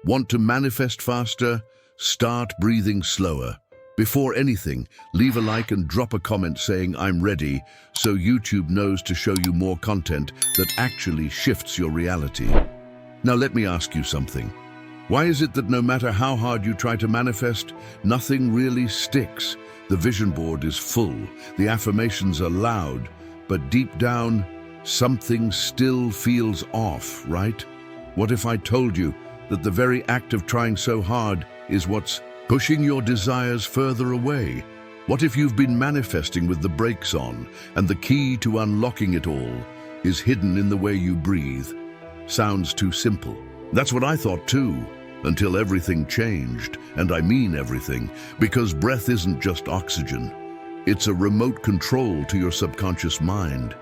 Want to manifest faster? Start breathing slower. Before anything, leave a like and drop a comment saying I'm ready, so YouTube knows to show you more content that actually shifts your reality. Now let me ask you something. Why is it that no matter how hard you try to manifest, nothing really sticks? The vision board is full, the affirmations are loud, but deep down, something still feels off, right? What if I told you that the very act of trying so hard is what's pushing your desires further away? What if you've been manifesting with the brakes on, and the key to unlocking it all is hidden in the way you breathe? Sounds too simple. That's what I thought too, until everything changed, and I mean everything, because breath isn't just oxygen. It's a remote control to your subconscious mind.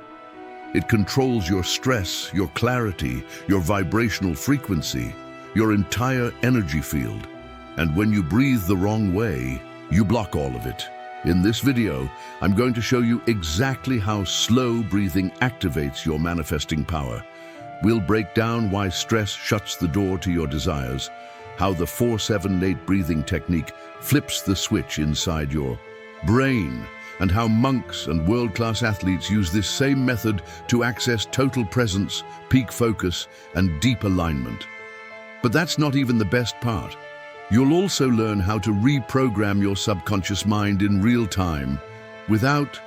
It controls your stress, your clarity, your vibrational frequency, your entire energy field. And when you breathe the wrong way, you block all of it. In this video, I'm going to show you exactly how slow breathing activates your manifesting power. We'll break down why stress shuts the door to your desires, how the 4-7-8 breathing technique flips the switch inside your brain, and how monks and world-class athletes use this same method to access total presence, peak focus, and deep alignment. But that's not even the best part. You'll also learn how to reprogram your subconscious mind in real time, without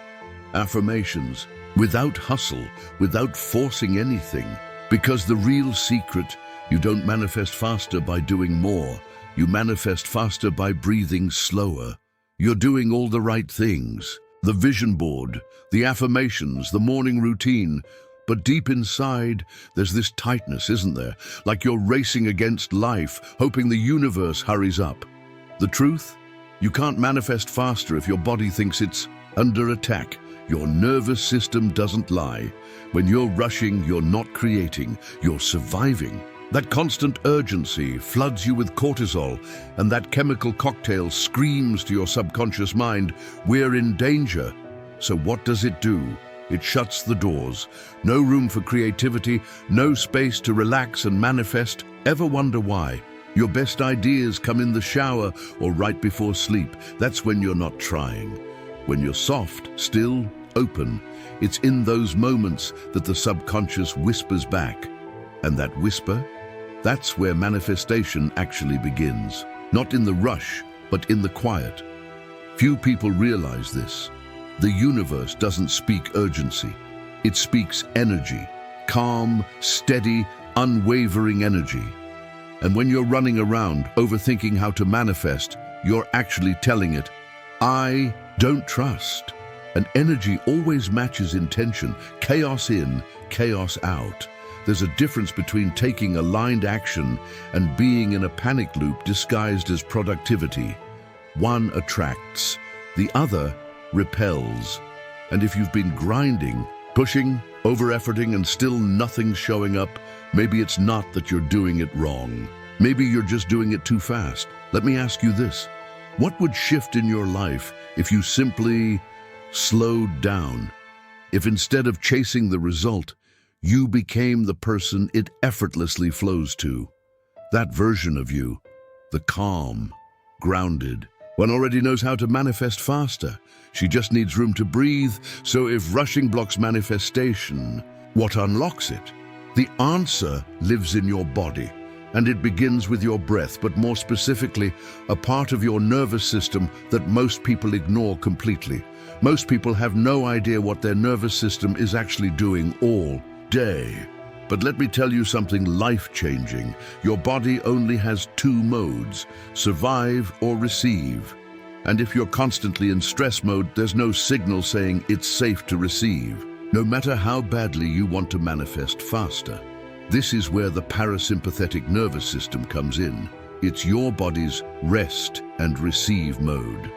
affirmations, without hustle, without forcing anything. Because the real secret, you don't manifest faster by doing more. You manifest faster by breathing slower. You're doing all the right things. The vision board, the affirmations, the morning routine. But deep inside, there's this tightness, isn't there? Like you're racing against life, hoping the universe hurries up. The truth? You can't manifest faster if your body thinks it's under attack. Your nervous system doesn't lie. When you're rushing, you're not creating, you're surviving. That constant urgency floods you with cortisol, and that chemical cocktail screams to your subconscious mind, we're in danger. So what does it do? It shuts the doors. No room for creativity, no space to relax and manifest. Ever wonder why? Your best ideas come in the shower or right before sleep. That's when you're not trying. When you're soft, still, open, it's in those moments that the subconscious whispers back. And that whisper? That's where manifestation actually begins. Not in the rush, but in the quiet. Few people realize this. The universe doesn't speak urgency. It speaks energy. Calm, steady, unwavering energy. And when you're running around, overthinking how to manifest, you're actually telling it, I don't trust. And energy always matches intention. Chaos in, chaos out. There's a difference between taking aligned action and being in a panic loop disguised as productivity. One attracts, the other repels. And if you've been grinding, pushing, over-efforting, and still nothing's showing up, maybe it's not that you're doing it wrong. Maybe you're just doing it too fast. Let me ask you this. What would shift in your life if you simply slowed down? If instead of chasing the result, you became the person it effortlessly flows to? That version of you, the calm, grounded, one already knows how to manifest faster. She just needs room to breathe. So if rushing blocks manifestation, what unlocks it? The answer lives in your body, and it begins with your breath, but more specifically, a part of your nervous system that most people ignore completely. Most people have no idea what their nervous system is actually doing all day. But let me tell you something life-changing. Your body only has two modes, survive or receive. And if you're constantly in stress mode, there's no signal saying it's safe to receive, no matter how badly you want to manifest faster. This is where the parasympathetic nervous system comes in. It's your body's rest and receive mode.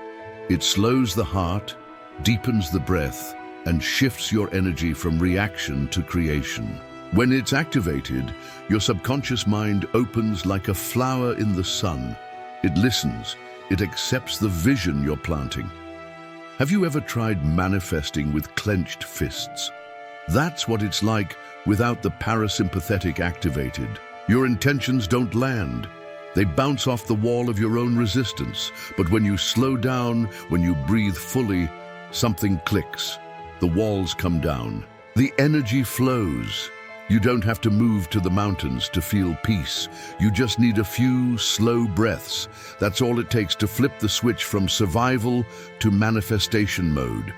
It slows the heart, deepens the breath, and shifts your energy from reaction to creation. When it's activated, your subconscious mind opens like a flower in the sun. It listens. It accepts the vision you're planting. Have you ever tried manifesting with clenched fists? That's what it's like without the parasympathetic activated. Your intentions don't land. They bounce off the wall of your own resistance. But when you slow down, when you breathe fully, something clicks. The walls come down. The energy flows. You don't have to move to the mountains to feel peace. You just need a few slow breaths. That's all it takes to flip the switch from survival to manifestation mode.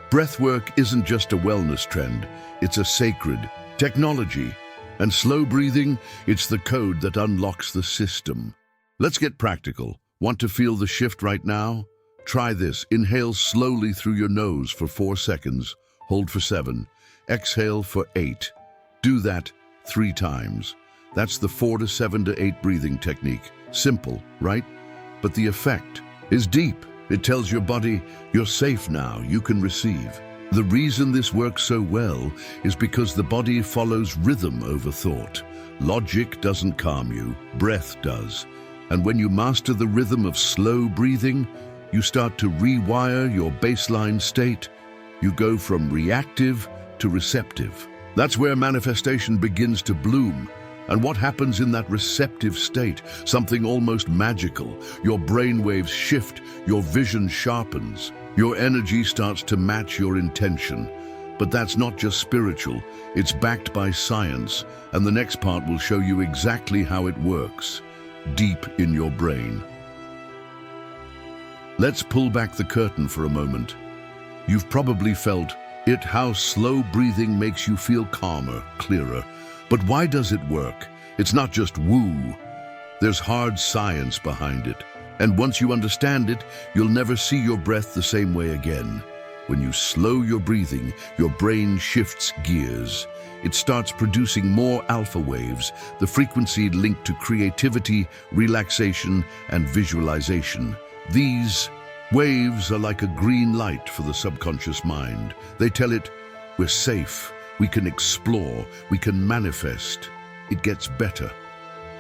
Breathwork isn't just a wellness trend. It's a sacred technology. And slow breathing, it's the code that unlocks the system. Let's get practical. Want to feel the shift right now? Try this. Inhale slowly through your nose for 4 seconds. Hold for 7. Exhale for 8. Do that 3 times. That's the 4 to 7 to 8 breathing technique. Simple, right? But the effect is deep. It tells your body, you're safe now, you can receive. The reason this works so well is because the body follows rhythm over thought. Logic doesn't calm you, breath does. And when you master the rhythm of slow breathing, you start to rewire your baseline state. You go from reactive to receptive. That's where manifestation begins to bloom. And what happens in that receptive state? Something almost magical. Your brainwaves shift, your vision sharpens, your energy starts to match your intention. But that's not just spiritual, it's backed by science, and the next part will show you exactly how it works, deep in your brain. Let's pull back the curtain for a moment. You've probably felt it, how slow breathing makes you feel calmer, clearer. But why does it work? It's not just woo. There's hard science behind it. And once you understand it, you'll never see your breath the same way again. When you slow your breathing, your brain shifts gears. It starts producing more alpha waves, the frequency linked to creativity, relaxation, and visualization. These waves are like a green light for the subconscious mind. They tell it, we're safe, we can explore, we can manifest. It gets better.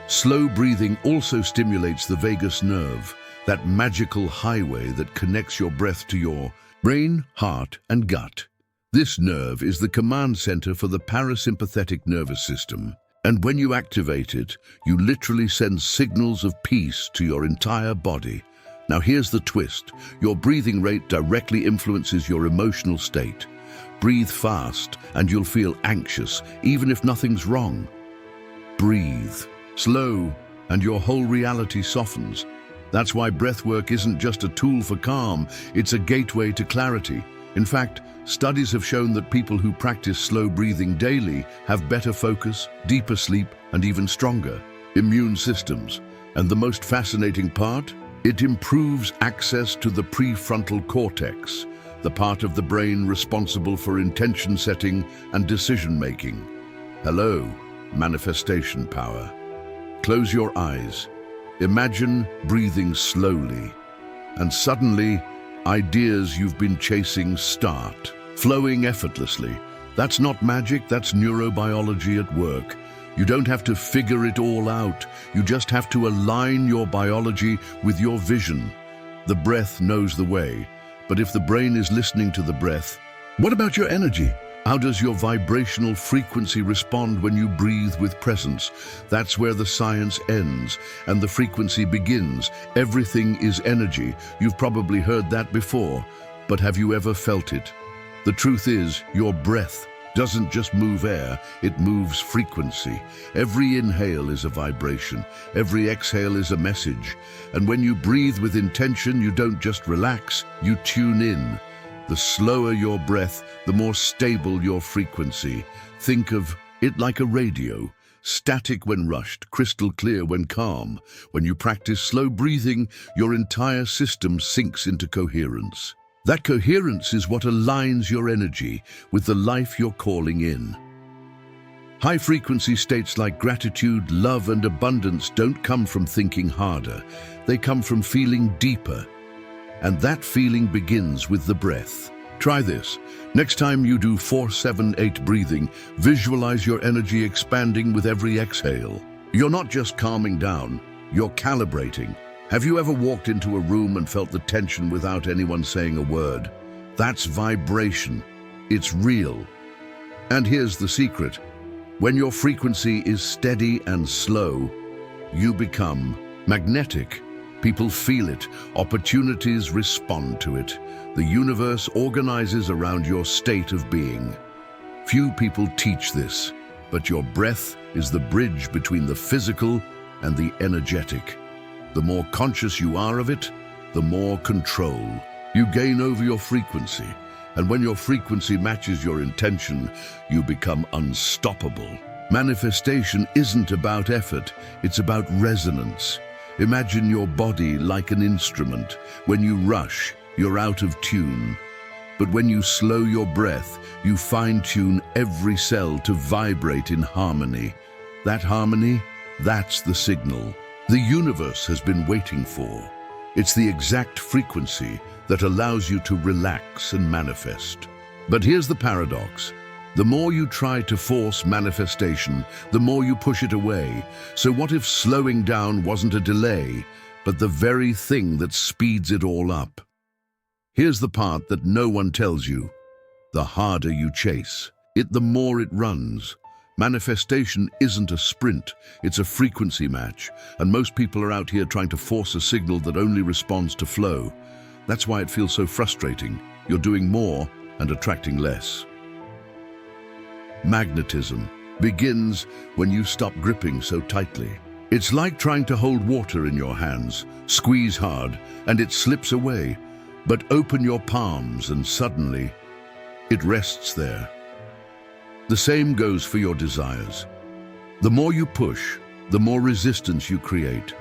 Slow breathing also stimulates the vagus nerve, that magical highway that connects your breath to your brain, heart, and gut. This nerve is the command center for the parasympathetic nervous system. And when you activate it, you literally send signals of peace to your entire body. Now here's the twist. Your breathing rate directly influences your emotional state. Breathe fast and you'll feel anxious, even if nothing's wrong. Breathe slow and your whole reality softens. That's why breathwork isn't just a tool for calm, it's a gateway to clarity. In fact, studies have shown that people who practice slow breathing daily have better focus, deeper sleep, and even stronger immune systems. And the most fascinating part? It improves access to the prefrontal cortex, the part of the brain responsible for intention setting and decision making. Hello, manifestation power. Close your eyes. Imagine breathing slowly, and suddenly, ideas you've been chasing start flowing effortlessly. That's not magic, that's neurobiology at work. You don't have to figure it all out. You just have to align your biology with your vision. The breath knows the way, but if the brain is listening to the breath, what about your energy? How does your vibrational frequency respond when you breathe with presence? That's where the science ends and the frequency begins. Everything is energy. You've probably heard that before, but have you ever felt it? The truth is, your breath doesn't just move air, it moves frequency. Every inhale is a vibration, every exhale is a message. And when you breathe with intention, you don't just relax, you tune in. The slower your breath, the more stable your frequency. Think of it like a radio, static when rushed, crystal clear when calm. When you practice slow breathing, your entire system sinks into coherence. That coherence is what aligns your energy with the life you're calling in. High-frequency states like gratitude, love, and abundance don't come from thinking harder. They come from feeling deeper. And that feeling begins with the breath. Try this. Next time you do 4-7-8 breathing, visualize your energy expanding with every exhale. You're not just calming down, you're calibrating. Have you ever walked into a room and felt the tension without anyone saying a word? That's vibration. It's real. And here's the secret. When your frequency is steady and slow, you become Magnetic. People feel it. Opportunities respond to it. The universe organizes around your state of being. Few people teach this, but your breath is the bridge between the physical and the energetic. The more conscious you are of it, the more control you gain over your frequency. And when your frequency matches your intention, you become unstoppable. Manifestation isn't about effort, it's about resonance. Imagine your body like an instrument. When you rush, you're out of tune. But when you slow your breath, you fine-tune every cell to vibrate in harmony. That harmony, that's the signal the universe has been waiting for. It's the exact frequency that allows you to relax and manifest. But here's the paradox. The more you try to force manifestation, the more you push it away. So what if slowing down wasn't a delay, but the very thing that speeds it all up? Here's the part that no one tells you. The harder you chase it, the more it runs. Manifestation isn't a sprint, it's a frequency match, and most people are out here trying to force a signal that only responds to flow. That's why it feels so frustrating. You're doing more and attracting less. Magnetism begins when you stop gripping so tightly. It's like trying to hold water in your hands. Squeeze hard, and it slips away. But open your palms, and suddenly, it rests there. The same goes for your desires. The more you push, the more resistance you create.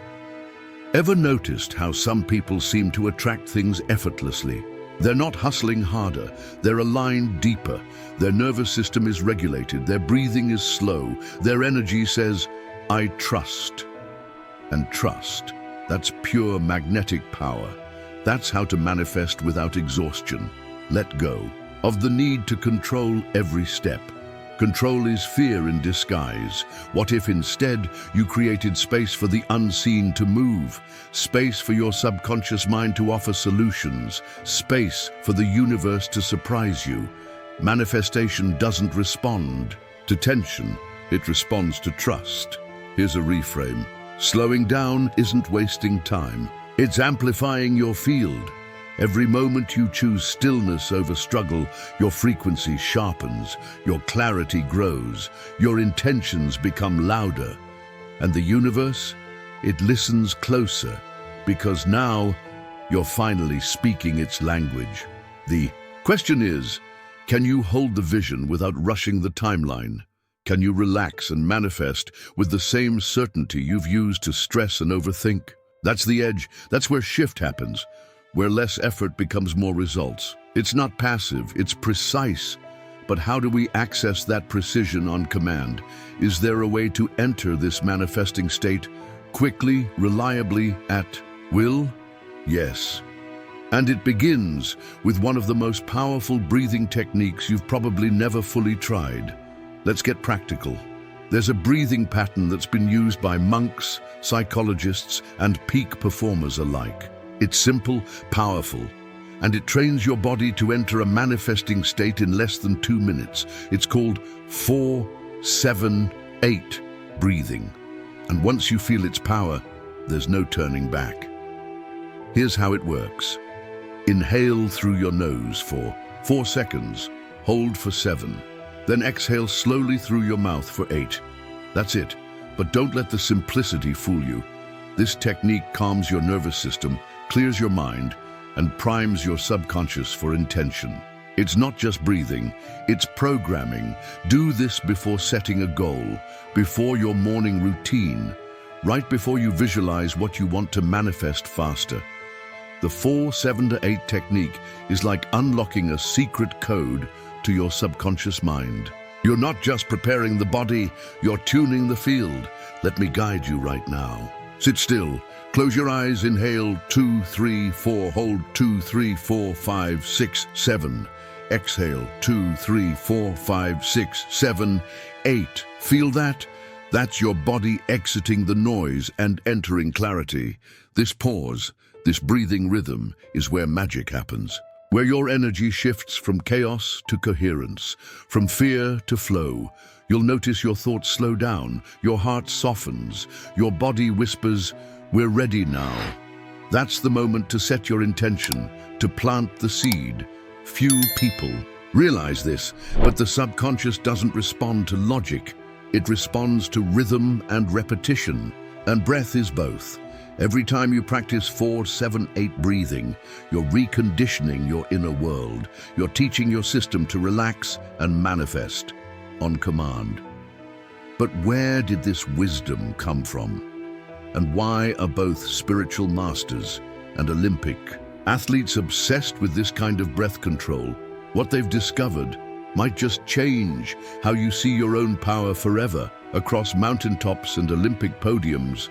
Ever noticed how some people seem to attract things effortlessly? They're not hustling harder, they're aligned deeper. Their nervous system is regulated, their breathing is slow, their energy says, I trust. And trust, that's pure magnetic power. That's how to manifest without exhaustion. Let go of the need to control every step. Control is fear in disguise. What if instead you created space for the unseen to move, space for your subconscious mind to offer solutions, space for the universe to surprise you? Manifestation doesn't respond to tension, it responds to trust. Here's a reframe. Slowing down isn't wasting time, it's amplifying your field. Every moment you choose stillness over struggle, your frequency sharpens, your clarity grows, your intentions become louder. And the universe, it listens closer, because now you're finally speaking its language. The question is, can you hold the vision without rushing the timeline? Can you relax and manifest with the same certainty you've used to stress and overthink? That's the edge, that's where shift happens. Where less effort becomes more results. It's not passive, it's precise. But how do we access that precision on command? Is there a way to enter this manifesting state quickly, reliably, at will? Yes. And it begins with one of the most powerful breathing techniques you've probably never fully tried. Let's get practical. There's a breathing pattern that's been used by monks, psychologists, and peak performers alike. It's simple, powerful, and it trains your body to enter a manifesting state in less than 2 minutes. It's called 4-7-8 breathing. And once you feel its power, there's no turning back. Here's how it works. Inhale through your nose for 4 seconds, hold for 7, then exhale slowly through your mouth for 8. That's it, but don't let the simplicity fool you. This technique calms your nervous system, clears your mind, and primes your subconscious for intention. It's not just breathing, it's programming. Do this before setting a goal, before your morning routine, right before you visualize what you want to manifest faster. The 4-7-8 technique is like unlocking a secret code to your subconscious mind. You're not just preparing the body, you're tuning the field. Let me guide you right now. Sit still. Close your eyes, inhale 2, 3, 4, hold 2, 3, 4, 5, 6, 7. Exhale 2, 3, 4, 5, 6, 7, 8. Feel that? That's your body exiting the noise and entering clarity. This pause, this breathing rhythm is where magic happens. Where your energy shifts from chaos to coherence, from fear to flow. You'll notice your thoughts slow down, your heart softens, your body whispers, We're ready now. That's the moment to set your intention, to plant the seed. Few people realize this, but the subconscious doesn't respond to logic. It responds to rhythm and repetition, and breath is both. Every time you practice 4, 7, 8 breathing, you're reconditioning your inner world. You're teaching your system to relax and manifest on command. But where did this wisdom come from? And why are both spiritual masters and Olympic athletes obsessed with this kind of breath control? What they've discovered might just change how you see your own power forever. Across mountaintops and Olympic podiums,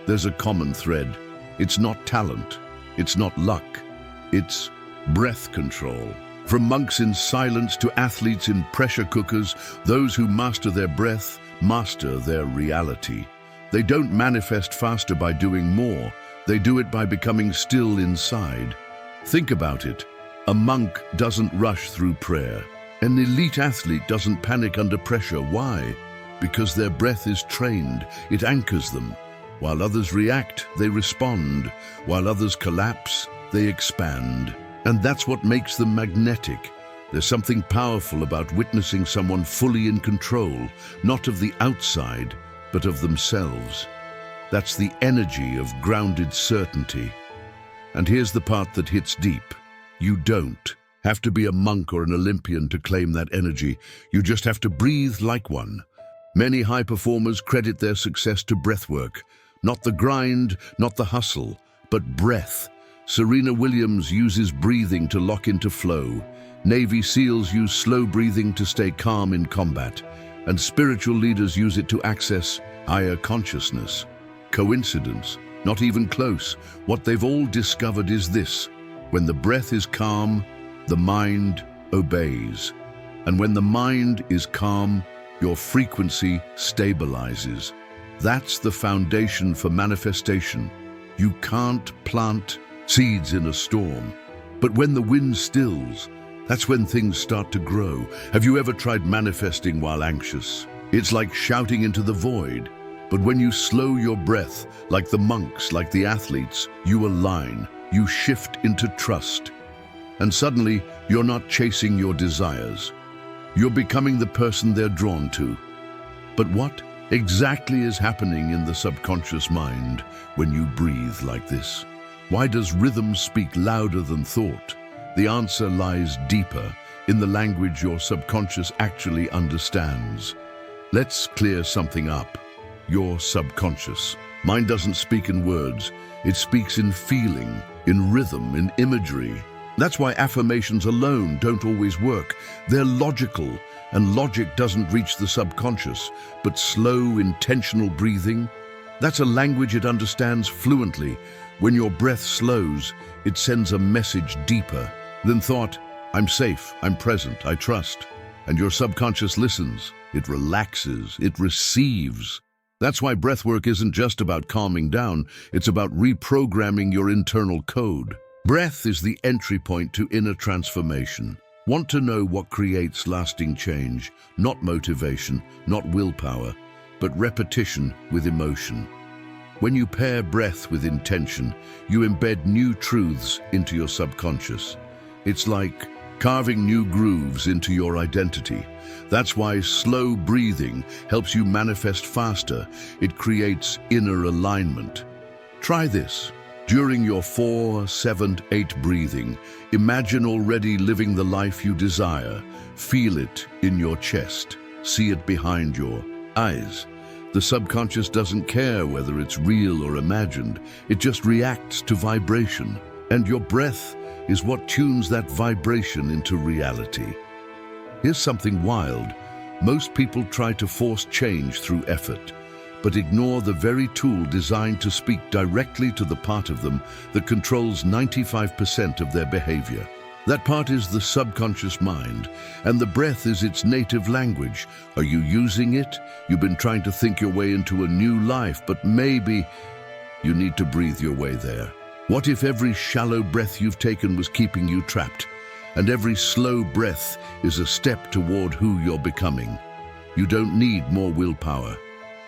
there's a common thread. It's not talent, it's not luck, it's breath control. From monks in silence to athletes in pressure cookers, those who master their breath master their reality. They don't manifest faster by doing more, they do it by becoming still inside. Think about it. A monk doesn't rush through prayer. An elite athlete doesn't panic under pressure. Why? Because their breath is trained, it anchors them. While others react, they respond. While others collapse, they expand. And that's what makes them magnetic. There's something powerful about witnessing someone fully in control, not of the outside, but of themselves. That's the energy of grounded certainty. And here's the part that hits deep. You don't have to be a monk or an Olympian to claim that energy. You just have to breathe like one. Many high performers credit their success to breathwork. Not the grind, not the hustle, but breath. Serena Williams uses breathing to lock into flow. Navy SEALs use slow breathing to stay calm in combat. And spiritual leaders use it to access higher consciousness. Coincidence? Not even close. What they've all discovered is this: when the breath is calm, the mind obeys. And when the mind is calm, your frequency stabilizes. That's the foundation for manifestation. You can't plant seeds in a storm. But when the wind stills, that's when things start to grow. Have you ever tried manifesting while anxious? It's like shouting into the void. But when you slow your breath, like the monks, like the athletes, you align, you shift into trust. And suddenly, you're not chasing your desires. You're becoming the person they're drawn to. But what exactly is happening in the subconscious mind when you breathe like this? Why does rhythm speak louder than thought? The answer lies deeper, in the language your subconscious actually understands. Let's clear something up. Your subconscious. Mind doesn't speak in words. It speaks in feeling, in rhythm, in imagery. That's why affirmations alone don't always work. They're logical, and logic doesn't reach the subconscious. But slow, intentional breathing, that's a language it understands fluently. When your breath slows, it sends a message deeper than thought. I'm safe, I'm present, I trust. And your subconscious listens. It relaxes, it receives. That's why breathwork isn't just about calming down, it's about reprogramming your internal code. Breath is the entry point to inner transformation. Want to know what creates lasting change? Not motivation, not willpower, but repetition with emotion. When you pair breath with intention, you embed new truths into your subconscious. It's like carving new grooves into your identity. That's why slow breathing helps you manifest faster. It creates inner alignment. Try this. During your 4, 7, 8 breathing, imagine already living the life you desire. Feel it in your chest. See it behind your eyes. The subconscious doesn't care whether it's real or imagined. It just reacts to vibration. And your breath is what tunes that vibration into reality. Here's something wild. Most people try to force change through effort, but ignore the very tool designed to speak directly to the part of them that controls 95% of their behavior. That part is the subconscious mind, and the breath is its native language. Are you using it? You've been trying to think your way into a new life, but maybe you need to breathe your way there. What if every shallow breath you've taken was keeping you trapped, and every slow breath is a step toward who you're becoming? You don't need more willpower.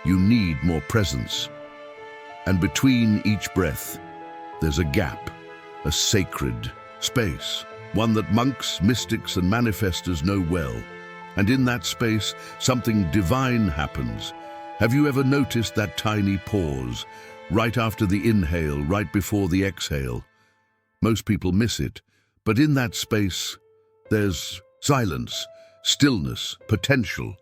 You need more presence. And between each breath, there's a gap, a sacred space, one that monks, mystics, and manifestors know well. And in that space, something divine happens. Have you ever noticed that tiny pause, right after the inhale, right before the exhale? Most people miss it, but in that space, there's silence, stillness, potential.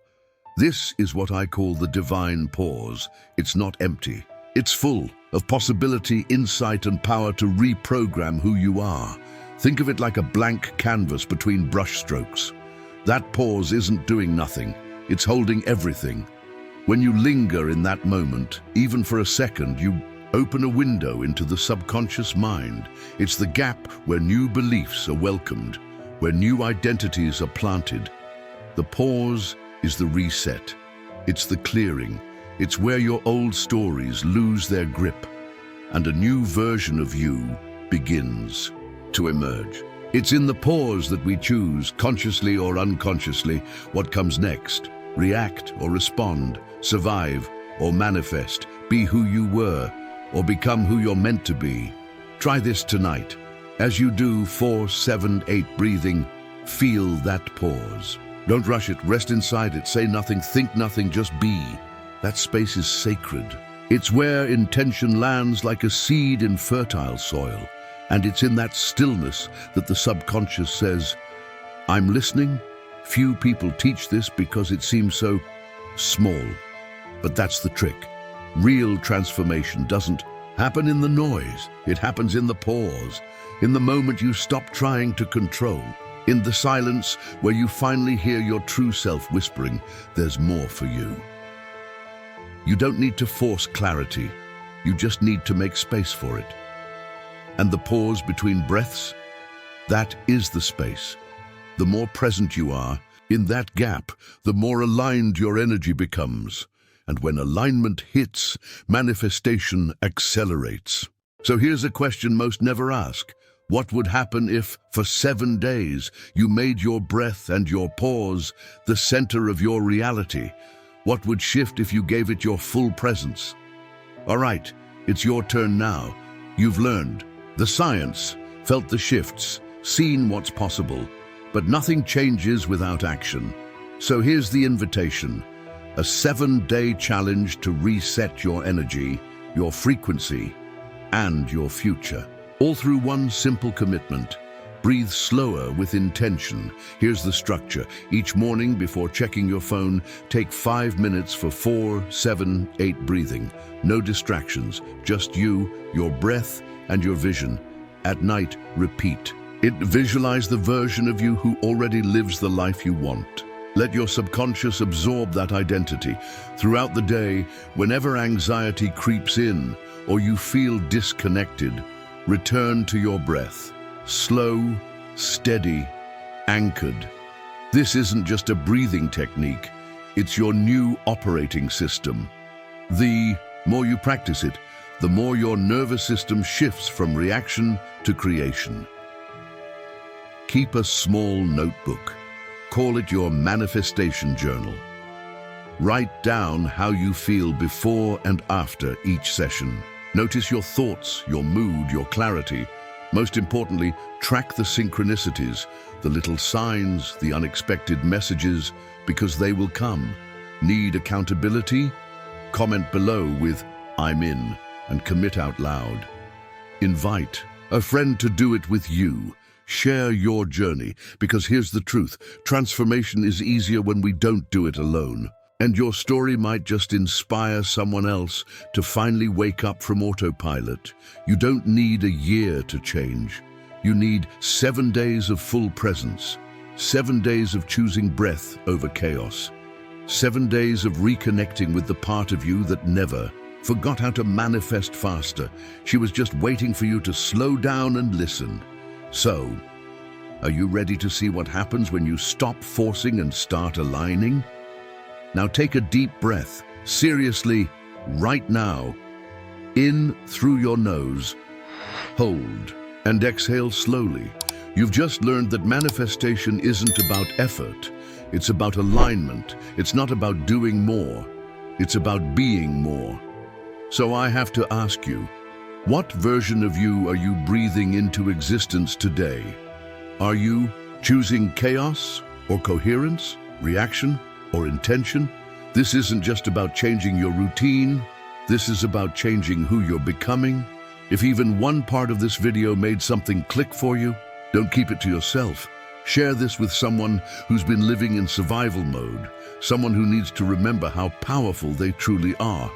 This is what I call the divine pause. It's not empty. It's full of possibility, insight, and power to reprogram who you are. Think of it like a blank canvas between brushstrokes. That pause isn't doing nothing. It's holding everything. When you linger in that moment, even for a second, you open a window into the subconscious mind. It's the gap where new beliefs are welcomed, where new identities are planted. The pause is the reset. It's the clearing. It's where your old stories lose their grip and a new version of you begins to emerge. It's in the pause that we choose, consciously or unconsciously, what comes next. React or respond, survive or manifest, be who you were or become who you're meant to be. Try this tonight. As you do 4, 7, 8 breathing, feel that pause. Don't rush it, rest inside it, say nothing, think nothing, just be. That space is sacred. It's where intention lands like a seed in fertile soil. And it's in that stillness that the subconscious says, I'm listening. Few people teach this because it seems so small. But that's the trick. Real transformation doesn't happen in the noise. It happens in the pause, in the moment you stop trying to control, in the silence where you finally hear your true self whispering, there's more for you. You don't need to force clarity. You just need to make space for it. And the pause between breaths, that is the space. The more present you are, in that gap, the more aligned your energy becomes. And when alignment hits, manifestation accelerates. So here's a question most never ask. What would happen if, for 7 days, you made your breath and your pause the center of your reality? What would shift if you gave it your full presence? All right, it's your turn now. You've learned the science, felt the shifts, seen what's possible, but nothing changes without action. So here's the invitation, a 7-day challenge to reset your energy, your frequency, and your future. All through one simple commitment. Breathe slower with intention. Here's the structure. Each morning before checking your phone, take 5 minutes for 4, 7, 8 breathing. No distractions, just you, your breath, and your vision. At night, repeat. Visualize the version of you who already lives the life you want. Let your subconscious absorb that identity. Throughout the day, whenever anxiety creeps in or you feel disconnected, return to your breath. Slow, steady, anchored. This isn't just a breathing technique, it's your new operating system. The more you practice it, the more your nervous system shifts from reaction to creation. Keep a small notebook. Call it your manifestation journal. Write down how you feel before and after each session. Notice your thoughts, your mood, your clarity. Most importantly, track the synchronicities, the little signs, the unexpected messages, because they will come. Need accountability? Comment below with "I'm in" and commit out loud. Invite a friend to do it with you. Share your journey, because here's the truth. Transformation is easier when we don't do it alone. And your story might just inspire someone else to finally wake up from autopilot. You don't need a year to change. You need 7 days of full presence, 7 days of choosing breath over chaos, 7 days of reconnecting with the part of you that never forgot how to manifest faster. She was just waiting for you to slow down and listen. So, are you ready to see what happens when you stop forcing and start aligning? Now take a deep breath, seriously, right now. In through your nose, hold, and exhale slowly. You've just learned that manifestation isn't about effort. It's about alignment. It's not about doing more. It's about being more. So I have to ask you, what version of you are you breathing into existence today? Are you choosing chaos or coherence, reaction or intention? This isn't just about changing your routine. This is about changing who you're becoming. If even one part of this video made something click for you, don't keep it to yourself. Share this with someone who's been living in survival mode, someone who needs to remember how powerful they truly are.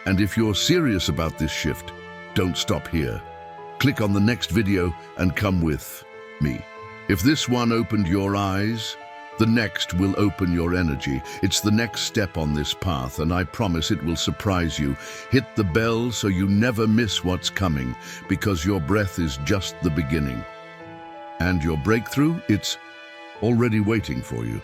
And if you're serious about this shift, don't stop here. Click on the next video and come with me. If this one opened your eyes, the next will open your energy. It's the next step on this path, and I promise it will surprise you. Hit the bell so you never miss what's coming, because your breath is just the beginning. And your breakthrough, it's already waiting for you.